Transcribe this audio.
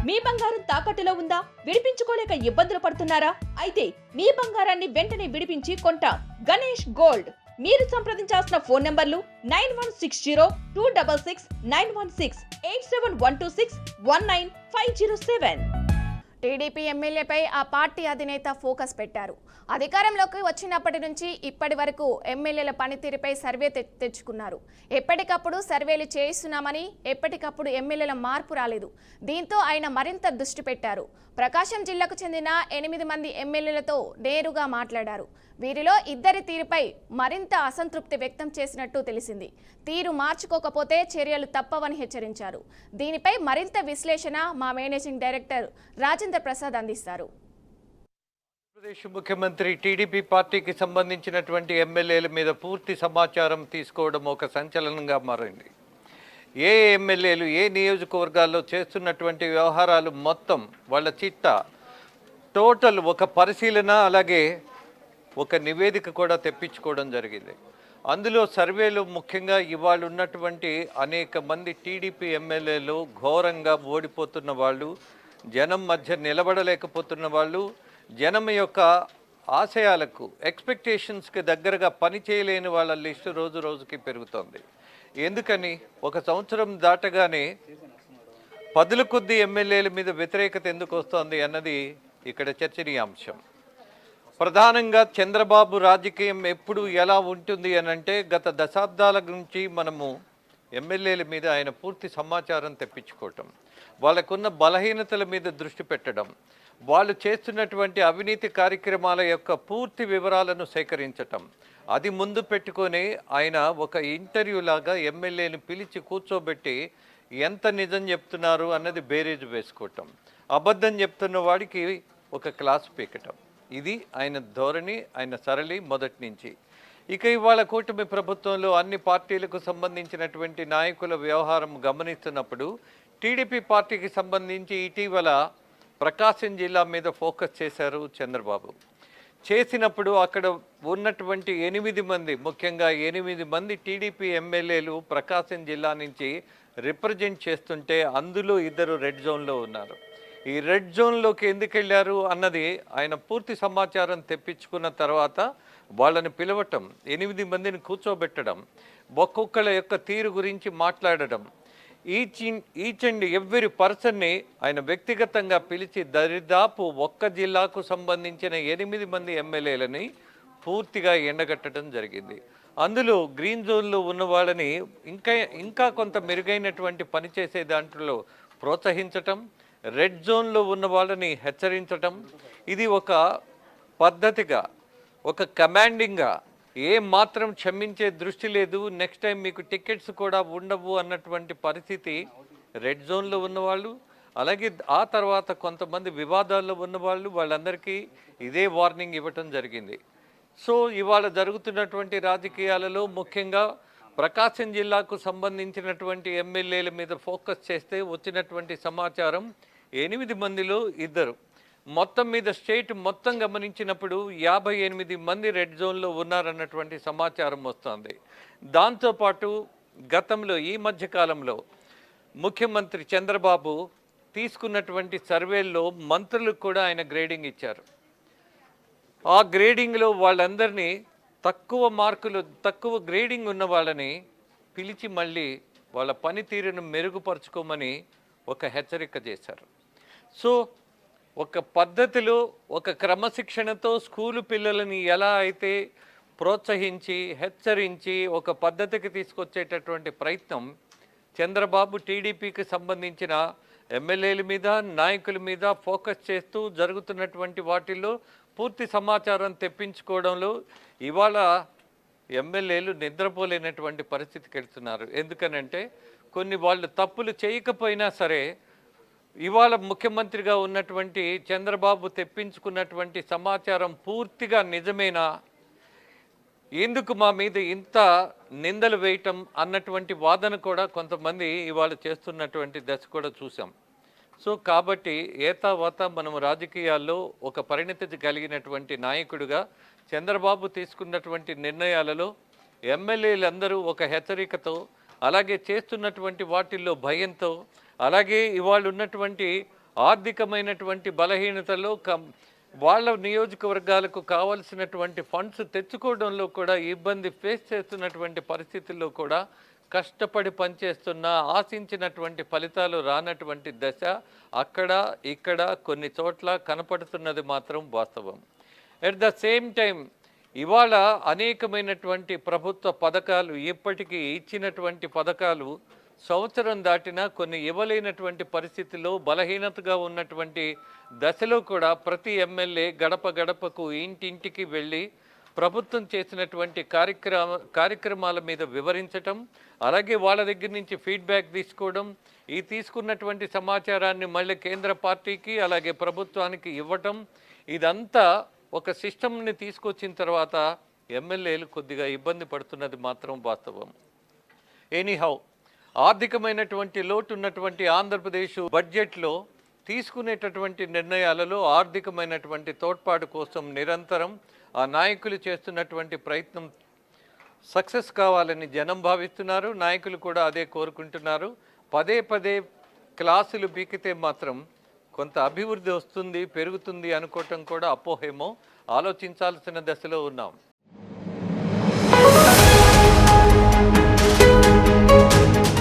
మీ బంగారం తాకట్టులో ఉందా? విడిపించుకోలేక ఇబ్బందులు పడుతున్నారా? అయితే మీ బంగారాన్ని వెంటనే విడిపించి కొంటాం. గణేష్ గోల్డ్. మీరు సంప్రదించాల్సిన ఫోన్ నంబర్లు 9160-266-916, 8712619507. టీడీపీ ఎమ్మెల్యేపై ఆ పార్టీ అధినేత ఫోకస్ పెట్టారు. అధికారంలోకి వచ్చినప్పటి నుంచి ఇప్పటి వరకు ఎమ్మెల్యేల పనితీరుపై సర్వే తెచ్చుకున్నారు. ఎప్పటికప్పుడు సర్వేలు చేయిస్తున్నామని ఎప్పటికప్పుడు ఎమ్మెల్యేల మార్పు రాలేదు. దీంతో ఆయన మరింత దృష్టి పెట్టారు. ప్రకాశం జిల్లాకు చెందిన 8 మంది ఎమ్మెల్యేలతో నేరుగా మాట్లాడారు. వీరిలో 2 తీరుపై మరింత అసంతృప్తి వ్యక్తం చేసినట్టు తెలిసింది. తీరు మార్చుకోకపోతే చర్యలు తప్పవని హెచ్చరించారు. దీనిపై మరింత విశ్లేషణ మా మేనేజింగ్ డైరెక్టర్ రాజేంద్ర ప్రసాద్ అందిస్తారు. ఆంధ్రప్రదేశ్ ముఖ్యమంత్రి టీడీపీ పార్టీకి సంబంధించినటువంటి ఎమ్మెల్యేల మీద పూర్తి సమాచారం తీసుకోవడం ఒక సంచలనంగా మారింది. ఏ ఎమ్మెల్యేలు ఏ నియోజకవర్గాల్లో చేస్తున్నటువంటి వ్యవహారాలు మొత్తం వాళ్ళ చిట్టా టోటల్ ఒక పరిశీలన, అలాగే ఒక నివేదిక కూడా తెప్పించుకోవడం జరిగింది. అందులో సర్వేలు ముఖ్యంగా ఇవాళ ఉన్నటువంటి అనేక మంది టీడీపీ ఎమ్మెల్యేలు ఘోరంగా ఓడిపోతున్న వాళ్ళు, జనం మధ్య నిలబడలేకపోతున్న వాళ్ళు, జనం యొక్క ఆశయాలకు ఎక్స్పెక్టేషన్స్కి దగ్గరగా పని చేయలేని వాళ్ళ లిస్టు రోజు రోజుకి పెరుగుతోంది. ఎందుకని? ఒక సంవత్సరం దాటగానే 10 కొద్ది ఎమ్మెల్యేల మీద వ్యతిరేకత ఎందుకు వస్తోంది అన్నది ఇక్కడ చర్చనీయాంశం. ప్రధానంగా చంద్రబాబు రాజకీయం ఎప్పుడు ఎలా ఉంటుంది అనంటే, గత దశాబ్దాల నుంచి మనము ఎమ్మెల్యేల మీద ఆయన పూర్తి సమాచారం తెప్పించుకోవటం, వాళ్ళకున్న బలహీనతల మీద దృష్టి పెట్టడం, వాళ్ళు చేస్తున్నటువంటి అవినీతి కార్యక్రమాల యొక్క పూర్తి వివరాలను సేకరించటం, అది ముందు పెట్టుకొని ఆయన ఒక ఇంటర్వ్యూ లాగా ఎమ్మెల్యేని పిలిచి కూర్చోబెట్టి ఎంత నిజం చెప్తున్నారు అన్నది బేరీజు వేసుకోవటం, అబద్ధం చెప్తున్న వాడికి ఒక క్లాస్ పీకటం, ఇది ఆయన ధోరణి, ఆయన సరళి మొదటి నుంచి. ఇక ఇవాళ కూటమి ప్రభుత్వంలో అన్ని పార్టీలకు సంబంధించినటువంటి నాయకుల వ్యవహారం గమనిస్తున్నప్పుడు టీడీపీ పార్టీకి సంబంధించి ఇటీవల ప్రకాశం జిల్లా మీద ఫోకస్ చేశారు చంద్రబాబు. చేసినప్పుడు అక్కడ ఉన్నటువంటి 8 మంది, ముఖ్యంగా 8 మంది టీడీపీ ఎమ్మెల్యేలు ప్రకాశం జిల్లా నుంచి రిప్రజెంట్ చేస్తుంటే అందులో 2 రెడ్ జోన్లో ఉన్నారు. ఈ రెడ్ జోన్లోకి ఎందుకు వెళ్ళారు అన్నది ఆయన పూర్తి సమాచారం తెప్పించుకున్న తర్వాత వాళ్ళని పిలవటం, 8 మందిని కూర్చోబెట్టడం, ఒక్కొక్కళ్ళ యొక్క తీరు గురించి మాట్లాడడం, ఈచ్ అండ్ ఎవ్రీ పర్సన్ని ఆయన వ్యక్తిగతంగా పిలిచి దరిదాపు ఒక్క జిల్లాకు సంబంధించిన 8 మంది ఎమ్మెల్యేలని పూర్తిగా ఎండగట్టడం జరిగింది. అందులో గ్రీన్ జోన్లో ఉన్న వాళ్ళని ఇంకా కొంత మెరుగైనటువంటి పని చేసే దాంట్లో ప్రోత్సహించటం, రెడ్ జోన్లో ఉన్న వాళ్ళని హెచ్చరించటం, ఇది ఒక పద్ధతిగా, ఒక కమాండింగ్గా, ఏ మాత్రం క్షమించే దృష్టి లేదు, నెక్స్ట్ టైం మీకు టికెట్స్ కూడా ఉండవు అన్నటువంటి పరిస్థితి రెడ్ జోన్లో ఉన్నవాళ్ళు, అలాగే ఆ తర్వాత కొంతమంది వివాదాల్లో ఉన్నవాళ్ళు, వాళ్ళందరికీ ఇదే వార్నింగ్ ఇవ్వటం జరిగింది. సో ఇవాళ జరుగుతున్నటువంటి రాజకీయాలలో ముఖ్యంగా ప్రకాశం జిల్లాకు సంబంధించినటువంటి ఎమ్మెల్యేల మీద ఫోకస్ చేస్తే వచ్చినటువంటి సమాచారం 8 మందిలో 2. మొత్తం మీద స్టేట్ మొత్తం గమనించినప్పుడు 58 మంది రెడ్ జోన్లో ఉన్నారన్నటువంటి సమాచారం వస్తుంది. దాంతోపాటు గతంలో ఈ మధ్యకాలంలో ముఖ్యమంత్రి చంద్రబాబు తీసుకున్నటువంటి సర్వేల్లో మంత్రులకు కూడా ఆయన గ్రేడింగ్ ఇచ్చారు. ఆ గ్రేడింగ్లో వాళ్ళందరినీ తక్కువ గ్రేడింగ్ ఉన్న వాళ్ళని పిలిచి మళ్ళీ వాళ్ళ పనితీరును మెరుగుపరుచుకోమని ఒక హెచ్చరిక చేశారు. సో ఒక పద్ధతిలో, ఒక క్రమశిక్షణతో స్కూలు పిల్లలని ఎలా అయితే ప్రోత్సహించి హెచ్చరించి ఒక పద్ధతికి తీసుకొచ్చేటటువంటి ప్రయత్నం చంద్రబాబు టీడీపీకి సంబంధించిన ఎమ్మెల్యేల మీద, నాయకుల మీద ఫోకస్ చేస్తూ జరుగుతున్నటువంటి వాటిల్లో పూర్తి సమాచారం తెప్పించుకోవడంలో ఇవాళ ఎమ్మెల్యేలు నిద్రపోలేనటువంటి పరిస్థితికి వెళ్తున్నారు. ఎందుకనంటే కొన్ని వాళ్ళు తప్పులు చేయకపోయినా సరే ఇవాళ ముఖ్యమంత్రిగా ఉన్నటువంటి చంద్రబాబు తెప్పించుకున్నటువంటి సమాచారం పూర్తిగా నిజమేనా, ఎందుకు మా మీద ఇంత నిందలు వేయటం అన్నటువంటి వాదన కూడా కొంతమంది ఇవాళ చేస్తున్నటువంటి దశ కూడా చూసాం. సో కాబట్టి ఏతావాత మనం రాజకీయాల్లో ఒక పరిణతి కలిగినటువంటి నాయకుడిగా చంద్రబాబు తీసుకున్నటువంటి నిర్ణయాలలో ఎమ్మెల్యేలందరూ ఒక హెచ్చరికతో, అలాగే చేస్తున్నటువంటి వాటిల్లో భయంతో, అలాగే ఇవాళ ఉన్నటువంటి ఆర్థికమైనటువంటి బలహీనతలో వాళ్ళ నియోజకవర్గాలకు కావలసినటువంటి ఫండ్స్ తెచ్చుకోవడంలో కూడా ఇబ్బంది ఫేస్ చేస్తున్నటువంటి పరిస్థితుల్లో కూడా కష్టపడి పనిచేస్తున్న ఆశించినటువంటి ఫలితాలు రానటువంటి దశ అక్కడ ఇక్కడ కొన్ని చోట్ల కనపడుతున్నది మాత్రం వాస్తవం. ఎట్ ద సేమ్ టైం ఇవాళ అనేకమైనటువంటి ప్రభుత్వ పథకాలు ఇప్పటికీ ఇచ్చినటువంటి పథకాలు సంవత్సరం దాటినా కొన్ని ఇవ్వలేనటువంటి పరిస్థితిలో బలహీనతగా ఉన్నటువంటి దశలో కూడా ప్రతి ఎమ్మెల్యే గడప గడపకు ఇంటింటికి వెళ్ళి ప్రభుత్వం చేసినటువంటి కార్యక్రమాల మీద వివరించటం, అలాగే వాళ్ళ దగ్గర నుంచి ఫీడ్బ్యాక్ తీసుకోవడం, ఈ తీసుకున్నటువంటి సమాచారాన్ని మళ్ళీ కేంద్ర పార్టీకి అలాగే ప్రభుత్వానికి ఇవ్వటం, ఇదంతా ఒక సిస్టమ్ని తీసుకొచ్చిన తర్వాత ఎమ్మెల్యేలు కొద్దిగా ఇబ్బంది పడుతున్నది మాత్రం వాస్తవం. ఎనీహౌ, ఆర్థికమైనటువంటి లోటు ఉన్నటువంటి ఆంధ్రప్రదేశ్ బడ్జెట్లో తీసుకునేటటువంటి నిర్ణయాలలో ఆర్థికమైనటువంటి తోడ్పాటు కోసం నిరంతరం ఆ నాయకులు చేస్తున్నటువంటి ప్రయత్నం సక్సెస్ కావాలని జనం భావిస్తున్నారు. నాయకులు కూడా అదే కోరుకుంటున్నారు. పదే పదే క్లాసులు బీకితే మాత్రం కొంత అభివృద్ధి వస్తుంది, పెరుగుతుంది అనుకోవటం కూడా అపోహేమో. ఆలోచించాల్సిన దశలో ఉన్నాం.